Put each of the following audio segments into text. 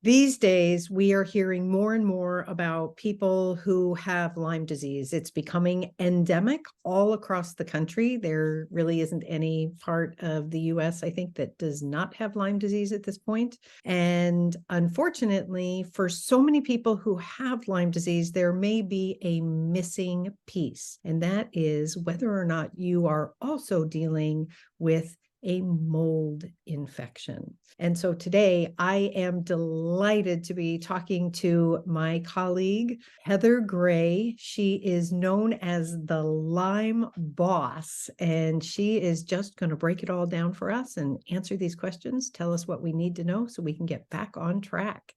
These days, we are hearing more and more about people who have Lyme disease. It's becoming endemic all across the country. There really isn't any part of the US, I think, that does not have Lyme disease at this point. And unfortunately, for so many people who have Lyme disease, there may be a missing piece, and that is whether or not you are also dealing with a mold infection. And so today I am delighted to be talking to my colleague, Heather Gray. She is known as the Lyme Boss, and she is just going to break it all down for us and answer these questions, tell us what we need to know so we can get back on track.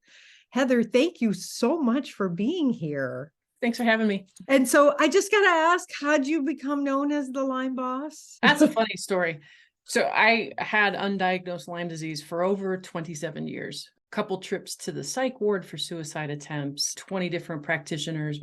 Heather, thank you so much for being here. Thanks for having me. And so I just got to ask, how'd you become known as the Lyme Boss? That's a funny story. So I had undiagnosed Lyme disease for over 27 years. A couple trips to the psych ward for suicide attempts, 20 different practitioners,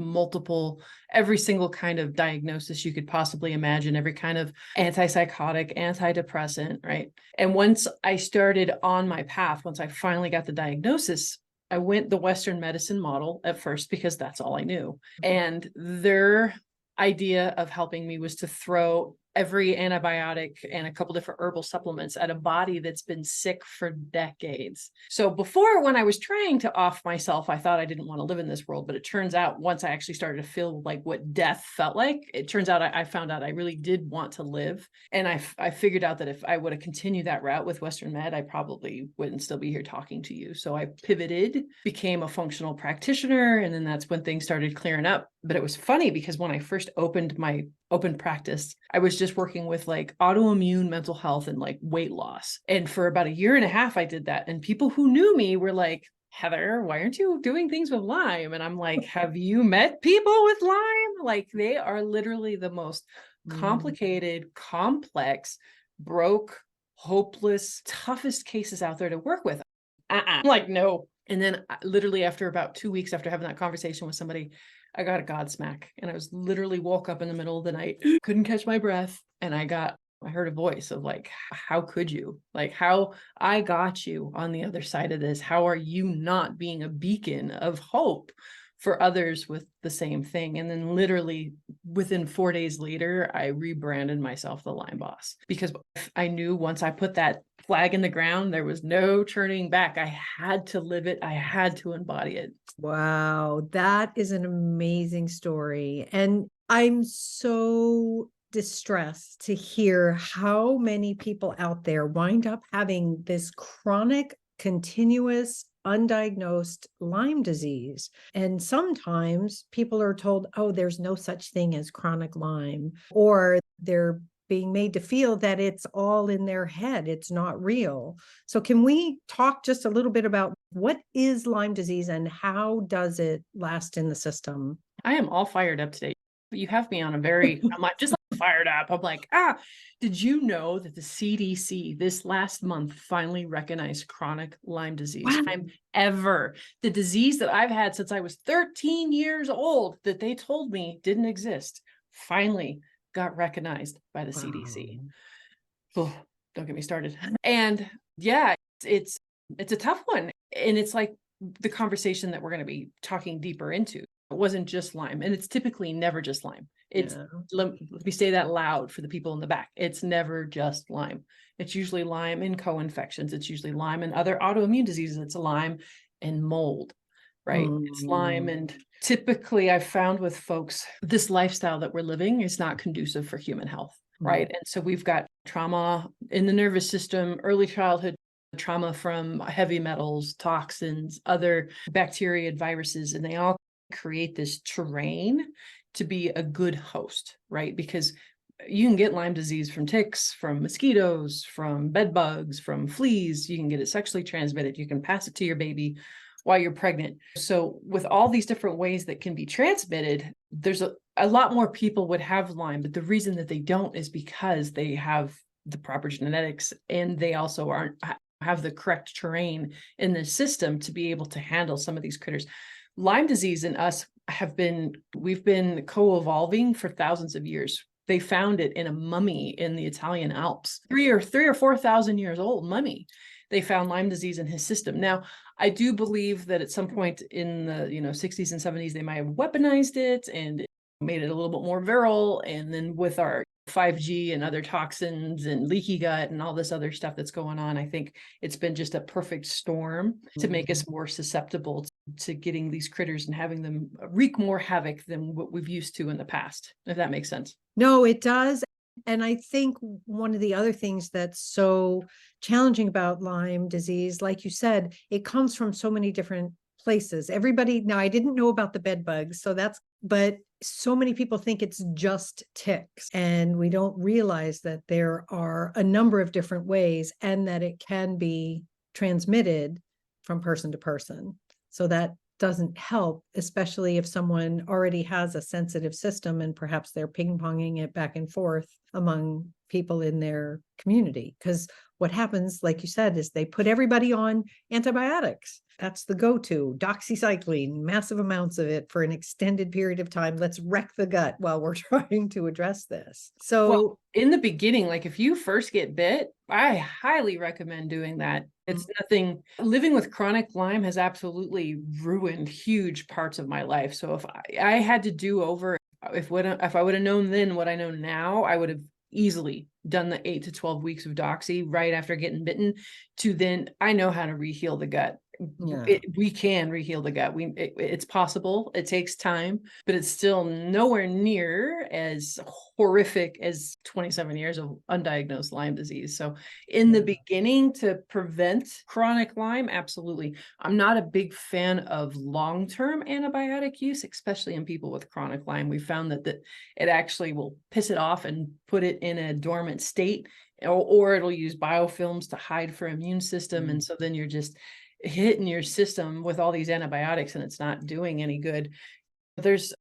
every single kind of diagnosis you could possibly imagine, every kind of antipsychotic, antidepressant, right? And once I started on my path, once I finally got the diagnosis, I went the Western medicine model at first because that's all I knew. And their idea of helping me was to throw every antibiotic and a couple different herbal supplements at a body that's been sick for decades. So before, when I was trying to off myself, I thought I didn't want to live in this world. But it turns out once I actually started to feel like what death felt like, it turns out I found out I really did want to live. And I figured out that if I would have continued that route with Western Med, I probably wouldn't still be here talking to you. So I pivoted, became a functional practitioner. And then that's when things started clearing up. But it was funny because when I first opened my open practice, I was just working with like autoimmune mental health and like weight loss. And for about a year and a half, I did that. And people who knew me were like, Heather, why aren't you doing things with Lyme? And I'm like, have you met people with Lyme? Like, they are literally the most complicated, complex, broke, hopeless, toughest cases out there to work with. I'm like, no. And then literally after about 2 weeks after having that conversation with somebody, I got a Godsmack, and I was literally woke up in the middle of the night, couldn't catch my breath. And I heard a voice of like, how could you? Like, how I got you on the other side of this. How are you not being a beacon of hope for others with the same thing? And then literally within 4 days later, I rebranded myself the Lyme Boss, because I knew once I put that flag in the ground, there was no turning back. I had to live it. I had to embody it. Wow, that is an amazing story. And I'm so distressed to hear how many people out there wind up having this chronic, continuous, undiagnosed Lyme disease. And sometimes people are told, oh, there's no such thing as chronic Lyme, or they're being made to feel that it's all in their head. It's not real. So can we talk just a little bit about what is Lyme disease and how does it last in the system? I am all fired up today. You have me on I'm like, just like fired up. I'm like, did you know that the CDC this last month finally recognized chronic Lyme disease? Wow. Time ever. The disease that I've had since I was 13 years old that they told me didn't exist, finally got recognized by the CDC. Oh, don't get me started. And yeah, it's a tough one. And it's like the conversation that we're going to be talking deeper into. It wasn't just Lyme, and it's typically never just Lyme. It's let me say that loud for the people in the back. It's never just Lyme. It's usually Lyme and co-infections. It's usually Lyme and other autoimmune diseases. It's Lyme and mold, right? It's Lyme. And typically I've found with folks, this lifestyle that we're living is not conducive for human health, right? And so we've got trauma in the nervous system, early childhood trauma from heavy metals, toxins, other bacteria and viruses, and they all create this terrain to be a good host, right? Because you can get Lyme disease from ticks, from mosquitoes, from bed bugs, from fleas. You can get it sexually transmitted. You can pass it to your baby while you're pregnant. So with all these different ways that can be transmitted, there's a lot more people would have Lyme, but the reason that they don't is because they have the proper genetics, and they also have the correct terrain in the system to be able to handle some of these critters. Lyme disease and us we've been co-evolving for thousands of years. They found it in a mummy in the Italian Alps, 3,000 or 4,000 years old mummy. They found Lyme disease in his system. Now, I do believe that at some point in the 60s and 70s, they might have weaponized it and made it a little bit more virile. And then with our 5G and other toxins and leaky gut and all this other stuff that's going on, I think it's been just a perfect storm to make us more susceptible to getting these critters and having them wreak more havoc than what we've used to in the past, if that makes sense. No, it does. And I think one of the other things that's so challenging about Lyme disease, like you said, it comes from so many different places. Everybody, now I didn't know about the bed bugs, but so many people think it's just ticks, and we don't realize that there are a number of different ways and that it can be transmitted from person to person. So that doesn't help, especially if someone already has a sensitive system and perhaps they're ping-ponging it back and forth among people in their community. Because what happens, like you said, is they put everybody on antibiotics. That's the go-to, doxycycline, massive amounts of it for an extended period of time. Let's wreck the gut while we're trying to address this. So in the beginning, like if you first get bit, I highly recommend doing that. It's nothing. Living with chronic Lyme has absolutely ruined huge parts of my life. So if I had to do over, if I would have known then what I know now, I would have easily done the 8 to 12 weeks of doxy right after getting bitten. To then I know how to reheal the gut. We can reheal the gut. It's possible. It takes time, but it's still nowhere near as horrific as 27 years of undiagnosed Lyme disease. So in the beginning, to prevent chronic Lyme, absolutely. I'm not a big fan of long-term antibiotic use, especially in people with chronic Lyme. We found that it actually will piss it off and put it in a dormant state, or it'll use biofilms to hide for immune system. And so then you're just hitting your system with all these antibiotics and it's not doing any good. There's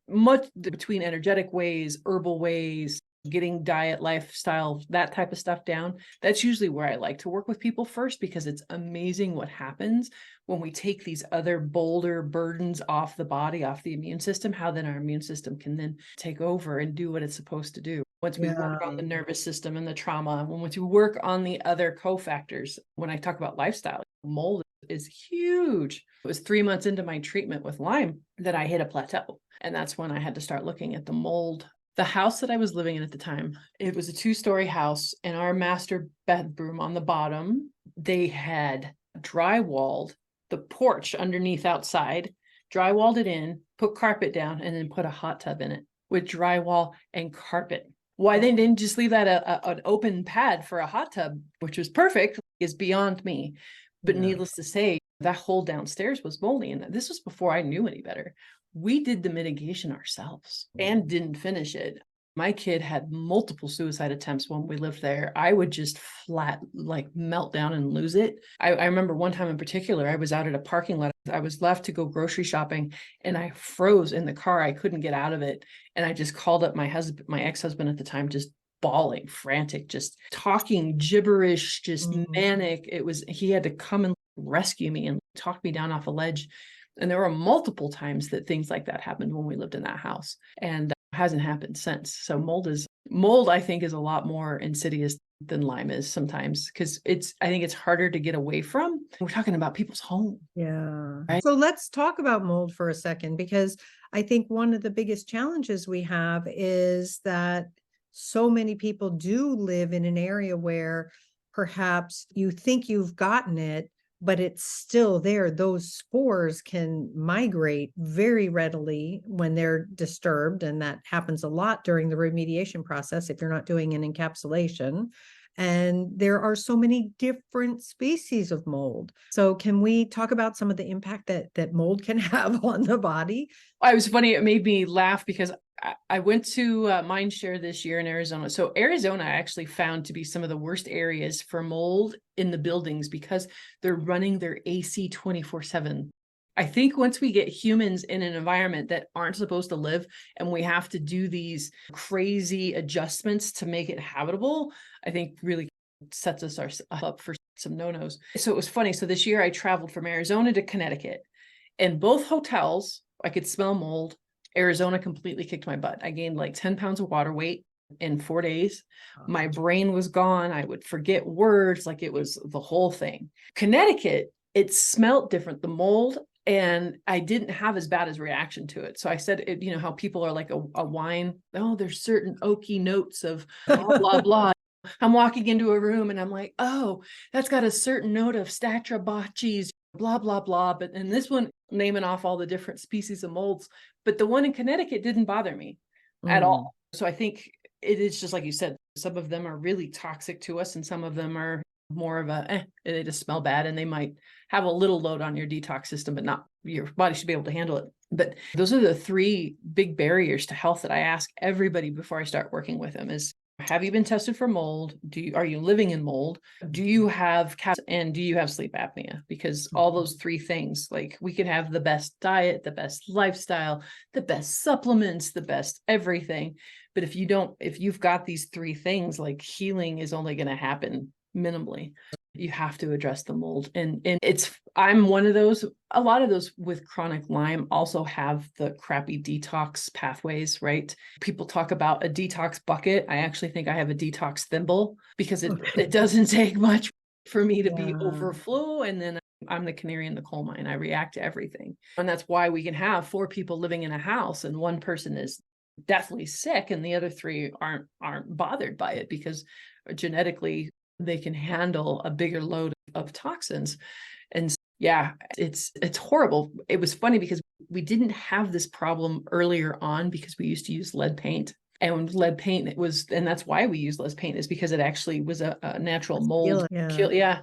much between energetic ways, herbal ways, getting diet, lifestyle, that type of stuff down. That's usually where I like to work with people first, because it's amazing what happens when we take these other bolder burdens off the body, off the immune system, how then our immune system can then take over and do what it's supposed to do. Once we work on the nervous system and the trauma, once we work on the other cofactors, when I talk about lifestyle, mold is huge. It was 3 months into my treatment with Lyme that I hit a plateau. And that's when I had to start looking at the mold. The house that I was living in at the time, it was a 2-story house, and our master bedroom on the bottom, they had drywalled the porch underneath outside, drywalled it in, put carpet down, and then put a hot tub in it with drywall and carpet. Why they didn't just leave that an open pad for a hot tub, which was perfect, is beyond me. But needless to say, that whole downstairs was moldy. And this was before I knew any better. We did the mitigation ourselves and didn't finish it. My kid had multiple suicide attempts when we lived there. I would just flat melt down and lose it. I remember one time in particular, I was out at a parking lot. I was left to go grocery shopping and I froze in the car. I couldn't get out of it. And I just called up my ex-husband at the time, just bawling, frantic, just talking gibberish, just manic. He had to come and rescue me and talk me down off a ledge. And there were multiple times that things like that happened when we lived in that house, and hasn't happened since. So mold, I think, is a lot more insidious than Lyme is sometimes, because I think it's harder to get away from. We're talking about people's home. Yeah. Right? So let's talk about mold for a second, because I think one of the biggest challenges we have is that so many people do live in an area where perhaps you think you've gotten it, but it's still there. Those spores can migrate very readily when they're disturbed. And that happens a lot during the remediation process if you're not doing an encapsulation. And there are so many different species of mold. So can we talk about some of the impact that mold can have on the body? It was funny. It made me laugh because I went to Mindshare this year in Arizona. So Arizona I actually found to be some of the worst areas for mold in the buildings, because they're running their AC 24/7. I think once we get humans in an environment that aren't supposed to live, and we have to do these crazy adjustments to make it habitable, I think really sets us up for some no-nos. So it was funny. So this year I traveled from Arizona to Connecticut, and both hotels, I could smell mold. Arizona completely kicked my butt. I gained like 10 pounds of water weight in 4 days. My brain was gone. I would forget words, like it was the whole thing. Connecticut it smelled different, the mold, and I didn't have as bad as reaction to it. So I said, you know, how people are like a wine. Oh, there's certain oaky notes of blah, blah, blah. I'm walking into a room and I'm like, oh, that's got a certain note of Streptococcus, blah, blah, blah. But in this one, naming off all the different species of molds, but the one in Connecticut didn't bother me at all. So I think it is just like you said, some of them are really toxic to us and some of them are more of they just smell bad and they might have a little load on your detox system, but not, your body should be able to handle it. But those are the three big barriers to health that I ask everybody before I start working with them is, have you been tested for mold? Are you living in mold? Do you have cats, and do you have sleep apnea? Because all those three things, like we could have the best diet, the best lifestyle, the best supplements, the best everything. But if you've got these three things, like healing is only going to happen minimally. You have to address the mold. And I'm one of those. A lot of those with chronic Lyme also have the crappy detox pathways, right? People talk about a detox bucket. I actually think I have a detox thimble because it doesn't take much for me to be overflow. And then I'm the canary in the coal mine. I react to everything. And that's why we can have 4 people living in a house and one person is deathly sick and the other 3 aren't bothered by it because genetically they can handle a bigger load of toxins. And yeah, it's horrible. It was funny because we didn't have this problem earlier on because we used to use lead paint. And lead paint, and that's why we use lead paint, is because it actually was a natural mold kill. Yeah.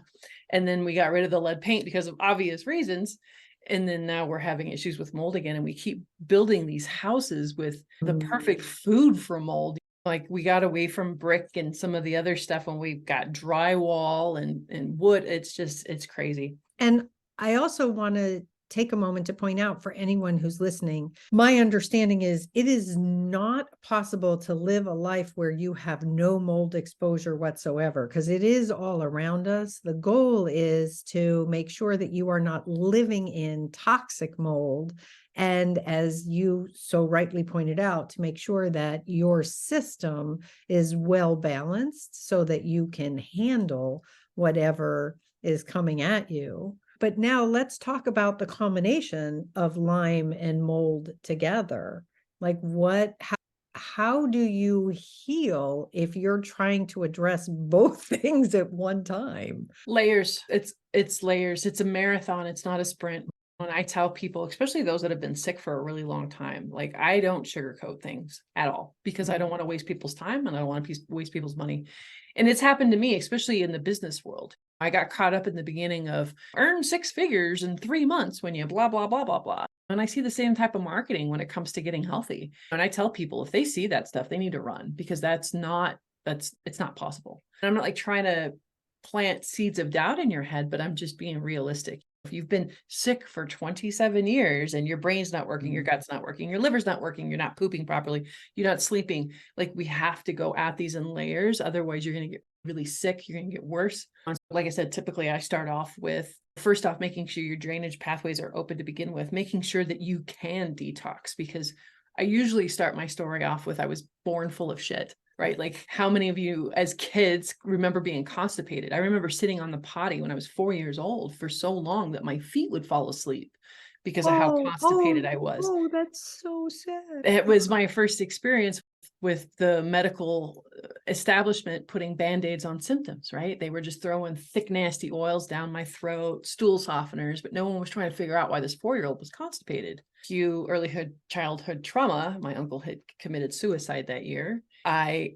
And then we got rid of the lead paint because of obvious reasons. And then now we're having issues with mold again. And we keep building these houses with the perfect food for mold. Like we got away from brick and some of the other stuff when we've got drywall and wood. It's crazy. And I also want to take a moment to point out for anyone who's listening, my understanding is it is not possible to live a life where you have no mold exposure whatsoever, because it is all around us. The goal is to make sure that you are not living in toxic mold. And as you so rightly pointed out, to make sure that your system is well balanced so that you can handle whatever is coming at you. But now let's talk about the combination of Lyme and mold together. Like how do you heal if you're trying to address both things at one time? Layers. It's layers. It's a marathon. It's not a sprint. When I tell people, especially those that have been sick for a really long time, like I don't sugarcoat things at all because I don't want to waste people's time and I don't want to waste people's money. And it's happened to me, especially in the business world. I got caught up in the beginning of earn 6 figures in 3 months when you blah, blah, blah, blah, blah. And I see the same type of marketing when it comes to getting healthy. And I tell people if they see that stuff, they need to run because it's not possible. And I'm not like trying to plant seeds of doubt in your head, but I'm just being realistic. If you've been sick for 27 years and your brain's not working, your gut's not working, your liver's not working, you're not pooping properly, you're not sleeping, like we have to go at these in layers. Otherwise, you're going to get really sick. You're going to get worse. Like I said, typically I start off with, first off, making sure your drainage pathways are open to begin with, making sure that you can detox, because I usually start my story off with, I was born full of shit. Right? Like how many of you as kids remember being constipated? I remember sitting on the potty when I was 4 years old for so long that my feet would fall asleep because of how constipated I was. Oh, that's so sad. It was my first experience with the medical establishment putting Band-Aids on symptoms, right? They were just throwing thick, nasty oils down my throat, stool softeners, but no one was trying to figure out why this 4-year-old was constipated. Few early childhood trauma. My uncle had committed suicide that year. I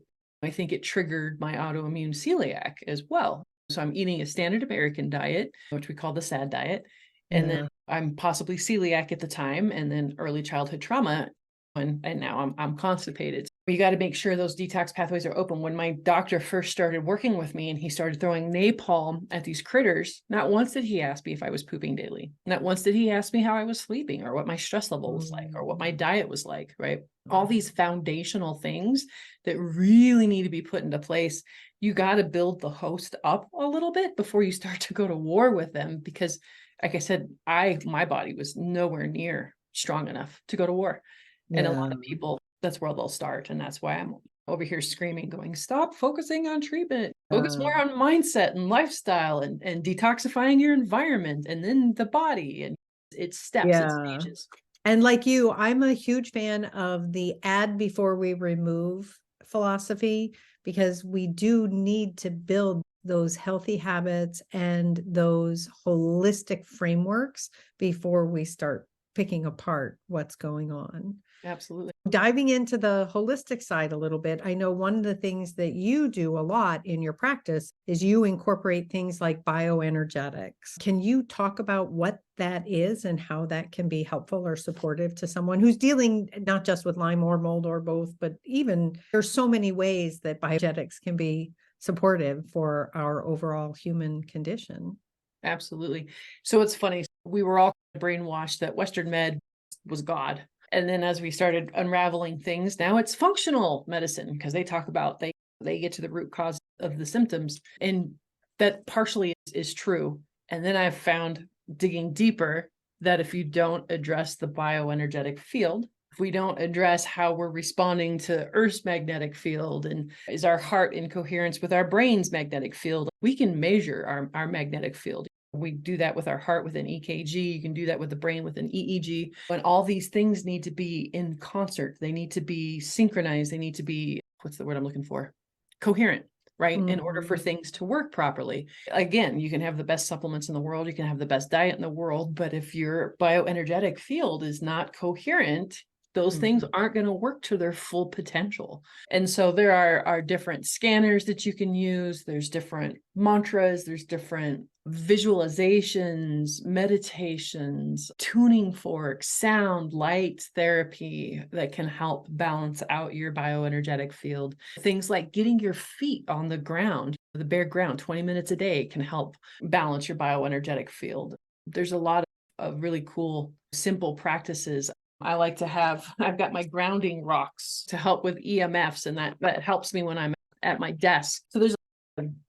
think it triggered my autoimmune celiac as well. So I'm eating a standard American diet, which we call the SAD diet. And then I'm possibly celiac at the time, and then early childhood trauma. And now I'm constipated. You got to make sure those detox pathways are open. When my doctor first started working with me and he started throwing napalm at these critters, not once did he ask me if I was pooping daily. Not once did he ask me how I was sleeping or what my stress level was like or what my diet was like, right? All these foundational things that really need to be put into place. You got to build the host up a little bit before you start to go to war with them. Because like I said, my body was nowhere near strong enough to go to war. And a lot of people, that's where they'll start. And that's why I'm over here screaming, going, stop focusing on treatment. Focus more on mindset and lifestyle and detoxifying your environment and then the body. And it's steps, it's Yeah. stages. And like you, I'm a huge fan of the add before we remove philosophy, because we do need to build those healthy habits and those holistic frameworks before we start picking apart what's going on. Absolutely. Diving into the holistic side a little bit, I know one of the things that you do a lot in your practice is you incorporate things like bioenergetics. Can you talk about what that is and how that can be helpful or supportive to someone who's dealing not just with Lyme or mold or both, but even there's so many ways that bioenergetics can be supportive for our overall human condition? Absolutely. So it's funny. We were all brainwashed that Western med was God. And then as we started unraveling things, now it's functional medicine because they talk about they get to the root cause of the symptoms. And that partially is true. And then I've found digging deeper that if you don't address the bioenergetic field, if we don't address how we're responding to Earth's magnetic field and is our heart in coherence with our brain's magnetic field, we can measure our magnetic field. We do that with our heart with an EKG. You can do that with the brain with an EEG. And all these things need to be in concert. They need to be synchronized. They need to be, what's the word I'm looking for? Coherent, right? In order for things to work properly. Again, you can have the best supplements in the world. You can have the best diet in the world. But if your bioenergetic field is not coherent, those things aren't going to work to their full potential. And so there are different scanners that you can use. There's different mantras. There's different visualizations, meditations, tuning forks, sound, light therapy that can help balance out your bioenergetic field. Things like getting your feet on the ground, the bare ground, 20 minutes a day can help balance your bioenergetic field. There's a lot of really cool, simple practices. I like to I've got my grounding rocks to help with EMFs, and that helps me when I'm at my desk. So there's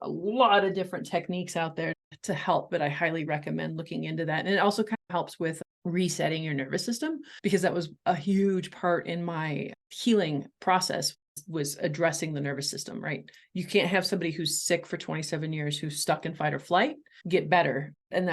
a lot of different techniques out there to help, but I highly recommend looking into that. And it also kind of helps with resetting your nervous system, because that was a huge part in my healing process, was addressing the nervous system, right? You can't have somebody who's sick for 27 years, who's stuck in fight or flight, get better. And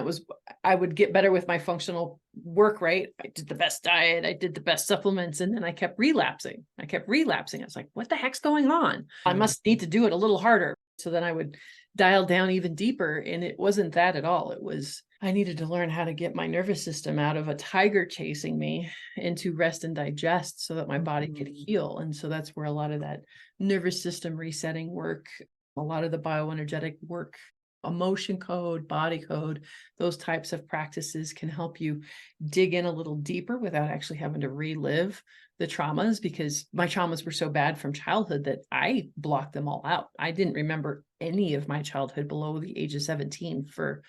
I would get better with my functional work, right? I did the best diet, I did the best supplements, and then I kept relapsing. I was like, what the heck's going on? I must need to do it a little harder. So then I would dial down even deeper. And it wasn't that at all. It was, I needed to learn how to get my nervous system out of a tiger chasing me into rest and digest so that my body could heal. And so that's where a lot of that nervous system resetting work, a lot of the bioenergetic work, emotion code, body code, those types of practices can help you dig in a little deeper without actually having to relive the traumas, because my traumas were so bad from childhood that I blocked them all out. I didn't remember any of my childhood below the age of 17 for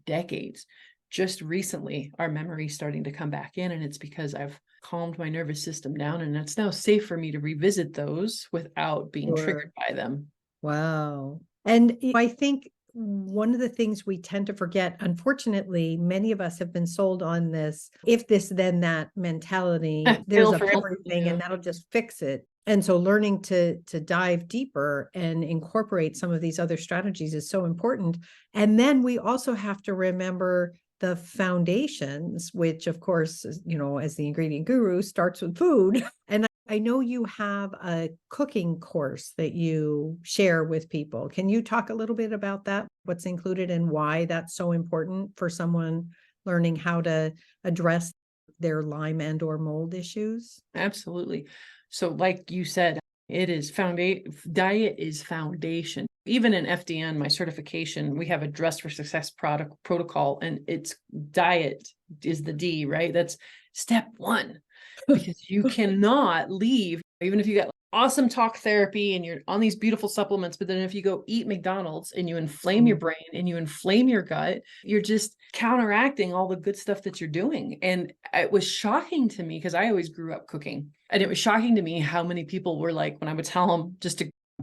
decades. Just recently, our memory's starting to come back in, and it's because I've calmed my nervous system down, and it's now safe for me to revisit those without being triggered by them. Wow. And I think one of the things we tend to forget, unfortunately, many of us have been sold on this, if this, then that mentality, there's a pill for everything and that'll just fix it. And so learning to dive deeper and incorporate some of these other strategies is so important. And then we also have to remember the foundations, which of course, you know, as the ingredient guru, starts with food. And I know you have a cooking course that you share with people. Can you talk a little bit about that? What's included and why that's so important for someone learning how to address their Lyme and or mold issues? Absolutely. So like you said, it is diet is foundation. Even in FDN, my certification, we have a Dress for Success product protocol, and it's diet is the D, right? That's step one, because you cannot leave, even if you got awesome talk therapy and you're on these beautiful supplements, but then if you go eat McDonald's and you inflame your brain and you inflame your gut, you're just counteracting all the good stuff that you're doing. And it was shocking to me, because I always grew up cooking, and it was shocking to me how many people were like, when I would tell them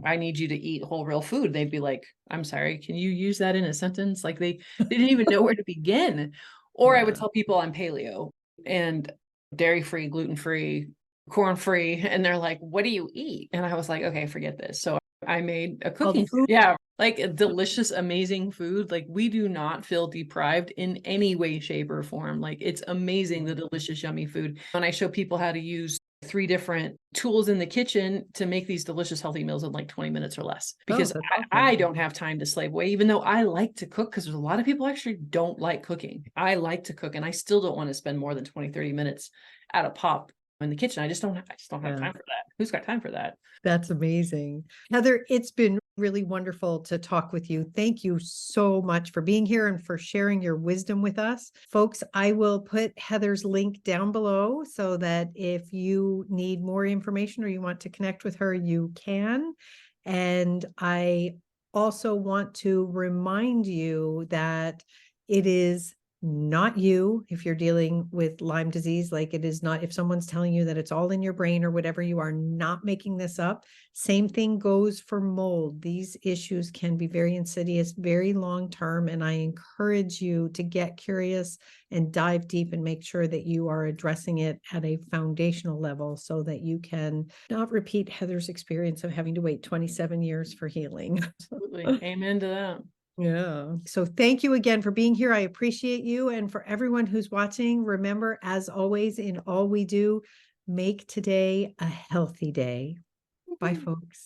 I need you to eat whole real food, they'd be like, I'm sorry, can you use that in a sentence? Like they didn't even know where to begin. Or I would tell people I'm paleo and dairy-free, gluten-free, corn-free, and they're like, what do you eat? And I was like, okay, forget this. So I made a cooking. Yeah, like a delicious, amazing food. Like we do not feel deprived in any way, shape, or form. Like it's amazing, the delicious, yummy food. When I show people how to use 3 different tools in the kitchen to make these delicious, healthy meals in like 20 minutes or less, Oh, because that's I awesome. don't have time to slave away, even though I like to cook, because there's a lot of people actually don't like cooking. I like to cook, and I still don't want to spend more than 20, 30 minutes at a pop in the kitchen. I just don't have Yeah. time for that. Who's got time for that? That's amazing. Heather, it's been really wonderful to talk with you. Thank you so much for being here and for sharing your wisdom with us. Folks, I will put Heather's link down below so that if you need more information or you want to connect with her, you can. And I also want to remind you that it is not you if you're dealing with Lyme disease. Like, it is not, if someone's telling you that it's all in your brain or whatever, you are not making this up. Same thing goes for mold. These issues can be very insidious, very long term, and I encourage you to get curious and dive deep and make sure that you are addressing it at a foundational level so that you can not repeat Heather's experience of having to wait 27 years for healing. Absolutely. Amen to that. Yeah. So thank you again for being here. I appreciate you. And for everyone who's watching, remember, as always, in all we do, make today a healthy day. Bye, folks.